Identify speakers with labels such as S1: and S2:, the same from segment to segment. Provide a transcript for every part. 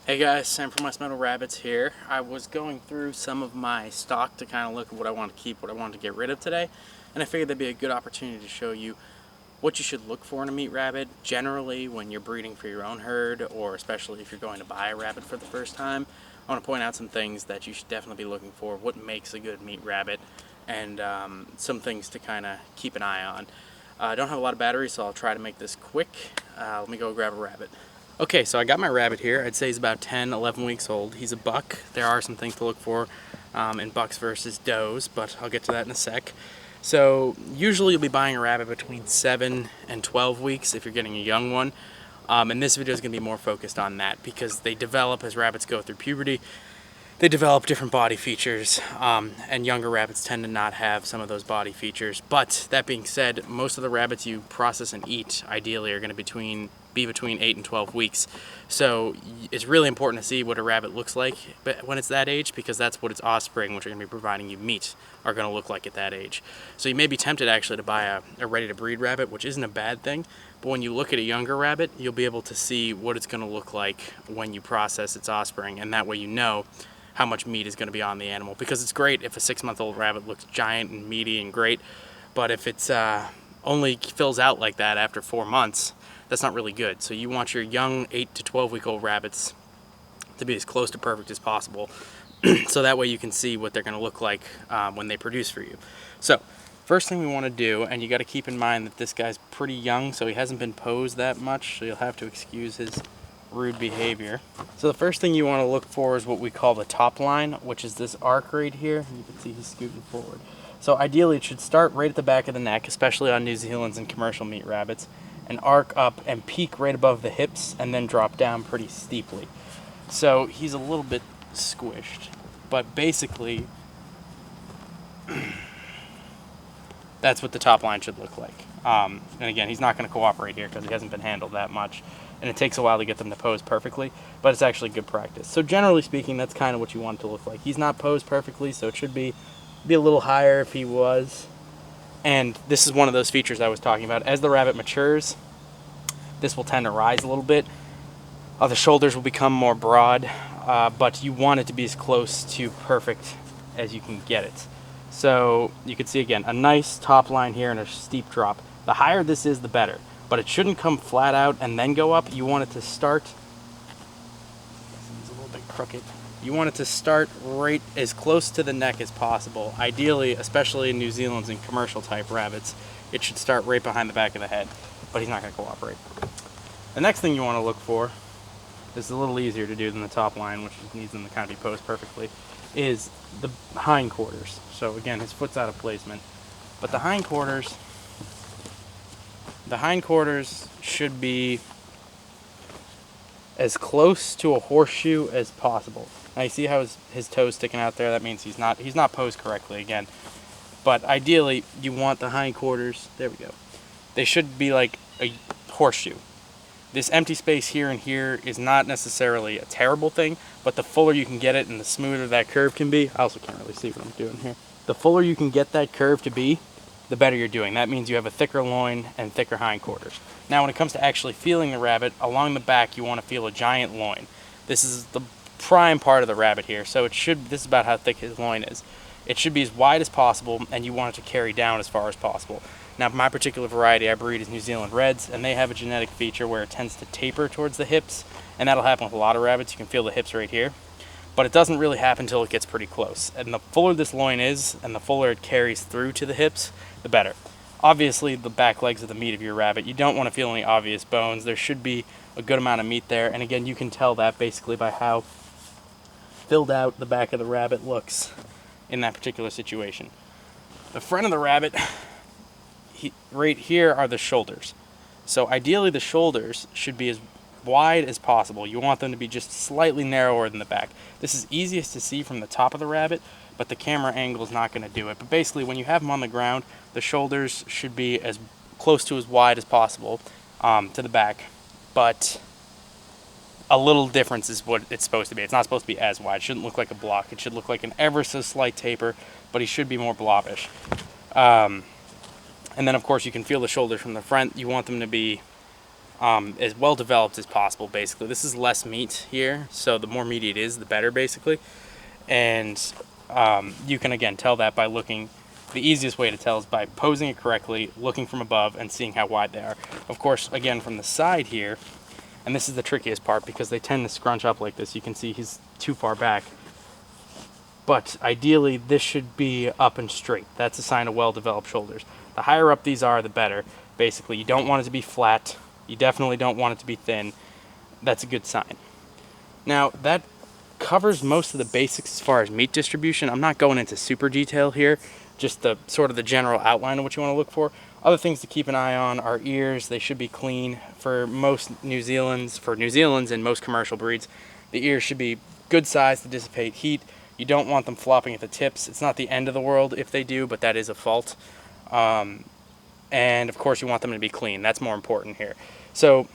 S1: Hey guys, Sam from West Meadow Rabbits here. I was going through some of my stock to kind of look at what I want to keep, what I want to get rid of today, and I figured that'd be a good opportunity to show you what you should look for in a meat rabbit generally when you're breeding for your own herd, or especially if you're going to buy a rabbit for the first time. I want to point out some things that you should definitely be looking for, what makes a good meat rabbit, and some things to kind of keep an eye on. I don't have a lot of batteries, so I'll try to make this quick. Let me go grab a rabbit. Okay, so I got my rabbit here. I'd say he's about 10, 11 weeks old. He's a buck. There are some things to look for in bucks versus does, but I'll get to that in a sec. So usually you'll be buying a rabbit between 7 and 12 weeks if you're getting a young one. And this video is going to be more focused on that because they develop as rabbits go through puberty. They develop different body features, and younger rabbits tend to not have some of those body features. But that being said, most of the rabbits you process and eat ideally are going to be between 8 and 12 weeks. So it's really important to see what a rabbit looks like when it's that age, because that's what its offspring, which are going to be providing you meat, are going to look like at that age. So you may be tempted actually to buy a ready to breed rabbit, which isn't a bad thing. But when you look at a younger rabbit, you'll be able to see what it's going to look like when you process its offspring, and that way you know how much meat is going to be on the animal. Because it's great if a 6-month-old rabbit looks giant and meaty and great, but if it's only fills out like that after 4 months, that's not really good. So you want your young 8 to 12-week-old rabbits to be as close to perfect as possible, so that way you can see what they're going to look like when they produce for you. So first thing we want to do, and you got to keep in mind that this guy's pretty young, so he hasn't been posed that much, so you'll have to excuse his rude behavior. So the first thing you want to look for is what we call the top line, which is this arc right here. You can see he's scooting forward. So ideally it should start right at the back of the neck, especially on New Zealand's and commercial meat rabbits, and arc up and peak right above the hips and then drop down pretty steeply. So he's a little bit squished, but basically that's what the top line should look like. And again, he's not going to cooperate here because he hasn't been handled that much, and it takes a while to get them to pose perfectly, but it's actually good practice. So generally speaking, that's kind of what you want it to look like. He's not posed perfectly, so it should be a little higher if he was. And this is one of those features I was talking about. As the rabbit matures, this will tend to rise a little bit. The shoulders will become more broad, but you want it to be as close to perfect as you can get it. So you can see again a nice top line here and a steep drop. The higher this is, the better, but it shouldn't come flat out and then go up. You want it to start, it's a little bit crooked. You want it to start right as close to the neck as possible. Ideally, especially in New Zealand's and commercial type rabbits, it should start right behind the back of the head, but he's not going to cooperate. The next thing you want to look for, this is a little easier to do than the top line, which needs them to kind of be posed perfectly, is the hindquarters. So again, his foot's out of placement, but the hindquarters should be as close to a horseshoe as possible. Now you see how his toes sticking out there? That means he's not posed correctly again. But ideally, you want the hindquarters, there we go. They should be like a horseshoe. This empty space here and here is not necessarily a terrible thing, but the fuller you can get it and the smoother that curve can be, I also can't really see what I'm doing here. The fuller you can get that curve to be, the better you're doing. That means you have a thicker loin and thicker hindquarters. Now when it comes to actually feeling the rabbit, along the back you want to feel a giant loin. This is the prime part of the rabbit here, so this is about how thick his loin is. It should be as wide as possible, and you want it to carry down as far as possible. Now my particular variety I breed is New Zealand Reds, and they have a genetic feature where it tends to taper towards the hips, and that'll happen with a lot of rabbits. You can feel the hips right here, but it doesn't really happen until it gets pretty close. And the fuller this loin is, and the fuller it carries through to the hips, the better. Obviously the back legs are the meat of your rabbit. You don't want to feel any obvious bones. There should be a good amount of meat there, and again you can tell that basically by how filled out the back of the rabbit looks in that particular situation. The front of the rabbit, right here are the shoulders. So ideally the shoulders should be as wide as possible. You want them to be just slightly narrower than the back. This is easiest to see from the top of the rabbit, but the camera angle is not going to do it. But basically when you have them on the ground, the shoulders should be as close to as wide as possible to the back, but a little difference is what it's supposed to be. It's not supposed to be as wide. It shouldn't look like a block. It should look like an ever so slight taper, but he should be more blobbish. And then of course you can feel the shoulders from the front. You want them to be as well developed as possible. Basically, this is less meat here, so the more meaty it is, the better, basically. And you can again tell that by looking. The easiest way to tell is by posing it correctly, looking from above, and seeing how wide they are. Of course, again from the side here, and this is the trickiest part because they tend to scrunch up like this. You can see he's too far back. But ideally, this should be up and straight. That's a sign of well-developed shoulders. The higher up these are, the better. Basically, you don't want it to be flat. You definitely don't want it to be thin. That's a good sign. Now, that covers most of the basics as far as meat distribution. I'm not going into super detail here, just the sort of the general outline of what you want to look for. Other things to keep an eye on are ears. They should be clean. For most New Zealand's and most commercial breeds, the ears should be good size to dissipate heat. You don't want them flopping at the tips. It's not the end of the world if they do, but that is a fault. And of course you want them to be clean. That's more important here. So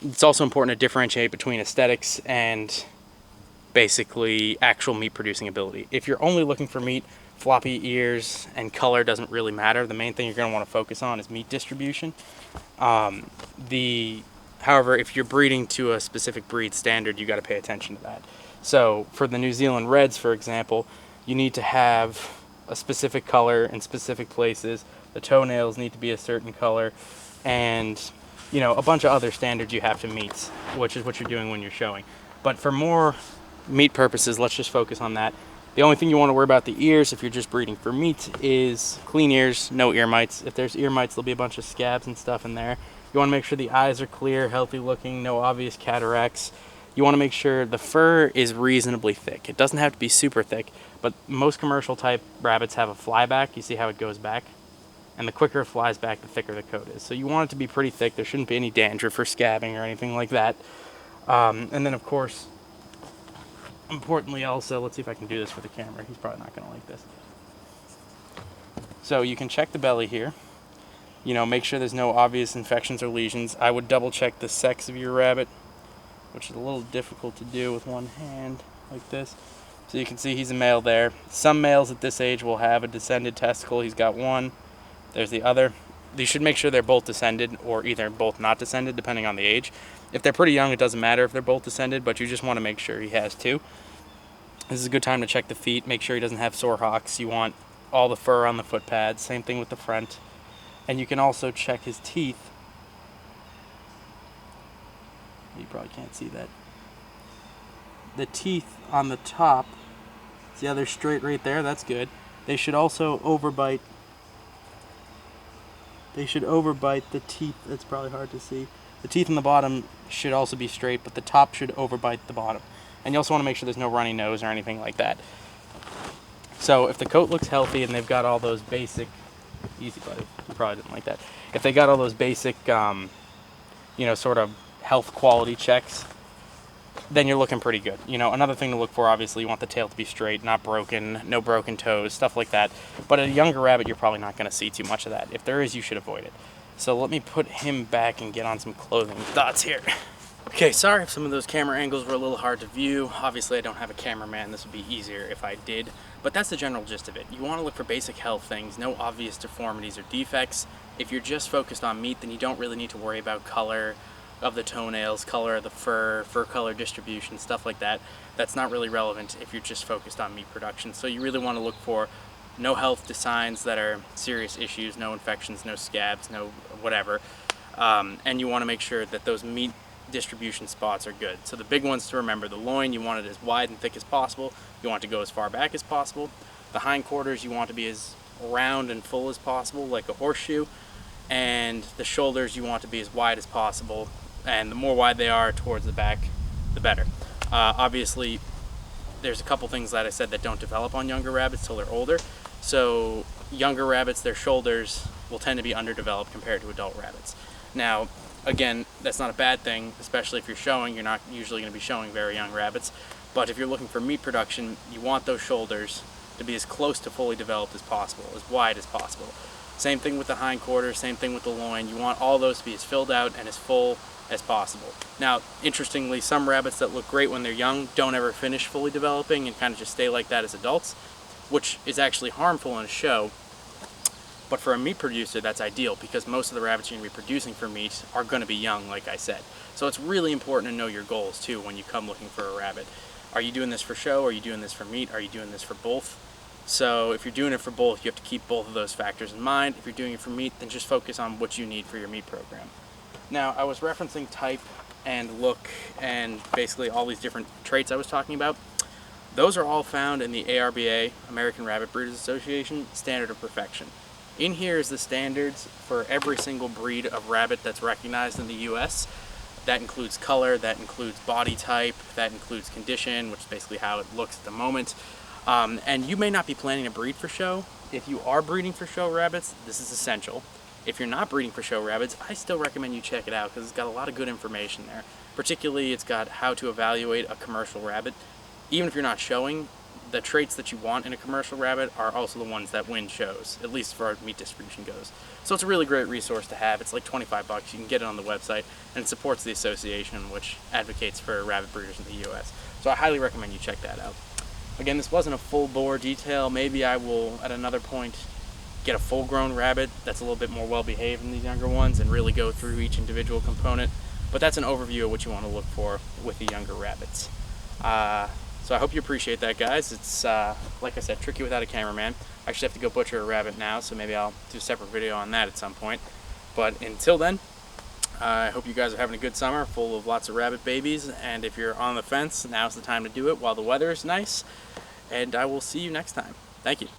S1: it's also important to differentiate between aesthetics and basically actual meat producing ability. If you're only looking for meat, floppy ears and color doesn't really matter. The main thing you're going to want to focus on is meat distribution. However, if you're breeding to a specific breed standard, you got to pay attention to that. So for the New Zealand Reds, for example, you need to have a specific color in specific places. The toenails need to be a certain color, and you know, a bunch of other standards you have to meet, which is what you're doing when you're showing. But for more meat purposes, let's just focus on that. The only thing you want to worry about the ears if you're just breeding for meat is clean ears, no ear mites. If there's ear mites, there'll be a bunch of scabs and stuff in there. You want to make sure the eyes are clear, healthy looking, no obvious cataracts. You want to make sure the fur is reasonably thick. It doesn't have to be super thick, but most commercial type rabbits have a flyback. You see how it goes back? And the quicker it flies back, the thicker the coat is. So you want it to be pretty thick. There shouldn't be any dandruff or scabbing or anything like that. And then of course, importantly also, let's see if I can do this for the camera. He's probably not going to like this. So you can check the belly here. You know, make sure there's no obvious infections or lesions. I would double check the sex of your rabbit, which is a little difficult to do with one hand like this. So you can see he's a male there. Some males at this age will have a descended testicle. He's got one. There's the other. You should make sure they're both descended or either both not descended depending on the age. If they're pretty young, it doesn't matter if they're both descended, but you just want to make sure he has two. This is a good time to check the feet. Make sure he doesn't have sore hocks. You want all the fur on the foot pads. Same thing with the front. And you can also check his teeth. You probably can't see that. The teeth on the top, see how they're straight right there? That's good. They should also overbite. They should overbite the teeth. That's probably hard to see. The teeth on the bottom should also be straight, but the top should overbite the bottom. And you also want to make sure there's no runny nose or anything like that. So if the coat looks healthy and they've got all those basic, easy buddy, you probably didn't like that. If they got all those basic, you know, sort of health quality checks, then you're looking pretty good. You know, another thing to look for, obviously, you want the tail to be straight, not broken, no broken toes, stuff like that. But a younger rabbit, you're probably not going to see too much of that. If there is, you should avoid it. So let me put him back and get on some clothing thoughts here. Okay, sorry if some of those camera angles were a little hard to view. Obviously, I don't have a cameraman. This would be easier if I did. But that's the general gist of it. You want to look for basic health things, no obvious deformities or defects. If you're just focused on meat, then you don't really need to worry about color of the toenails, color of the fur, fur color distribution, stuff like that. That's not really relevant if you're just focused on meat production. So you really want to look for no health signs that are serious issues, no infections, no scabs, no whatever. And you want to make sure that those meat distribution spots are good. So the big ones to remember: the loin, you want it as wide and thick as possible. You want it to go as far back as possible. The hindquarters, you want to be as round and full as possible, like a horseshoe. And the shoulders, you want to be as wide as possible. And the more wide they are towards the back, the better. Obviously, there's a couple things that I said that don't develop on younger rabbits till they're older. So younger rabbits, their shoulders will tend to be underdeveloped compared to adult rabbits. Now, again, that's not a bad thing, especially if you're showing. You're not usually going to be showing very young rabbits. But if you're looking for meat production, you want those shoulders to be as close to fully developed as possible, as wide as possible. Same thing with the hindquarters, same thing with the loin. You want all those to be as filled out and as full as possible. Now, interestingly, some rabbits that look great when they're young don't ever finish fully developing and kind of just stay like that as adults, which is actually harmful in a show But for a meat producer, that's ideal because most of the rabbits you're going to be producing for meat are going to be young, like I said. So it's really important to know your goals too when you come looking for a rabbit. Are you doing this for show? Are you doing this for meat? Are you doing this for both? So if you're doing it for both, you have to keep both of those factors in mind. If you're doing it for meat, then just focus on what you need for your meat program. Now, I was referencing type and look and basically all these different traits I was talking about. Those are all found in the ARBA, American Rabbit Breeders Association, Standard of Perfection. In here is the standards for every single breed of rabbit that's recognized in the US. That includes color, that includes body type, that includes condition, which is basically how it looks at the moment. And you may not be planning to breed for show. If you are breeding for show rabbits, this is essential. If you're not breeding for show rabbits, I still recommend you check it out because it's got a lot of good information there. Particularly, it's got how to evaluate a commercial rabbit. Even if you're not showing, the traits that you want in a commercial rabbit are also the ones that win shows, at least as far as meat distribution goes. So it's a really great resource to have. It's like 25 bucks. You can get it on the website, and it supports the association, which advocates for rabbit breeders in the US. So I highly recommend you check that out. Again, this wasn't a full bore detail. Maybe I will, at another point, get a full-grown rabbit that's a little bit more well-behaved than these younger ones and really go through each individual component. But that's an overview of what you want to look for with the younger rabbits. So I hope you appreciate that, guys. It's, like I said, tricky without a cameraman. I actually have to go butcher a rabbit now, so maybe I'll do a separate video on that at some point. But until then, I hope you guys are having a good summer full of lots of rabbit babies. And if you're on the fence, now's the time to do it while the weather is nice. And I will see you next time. Thank you.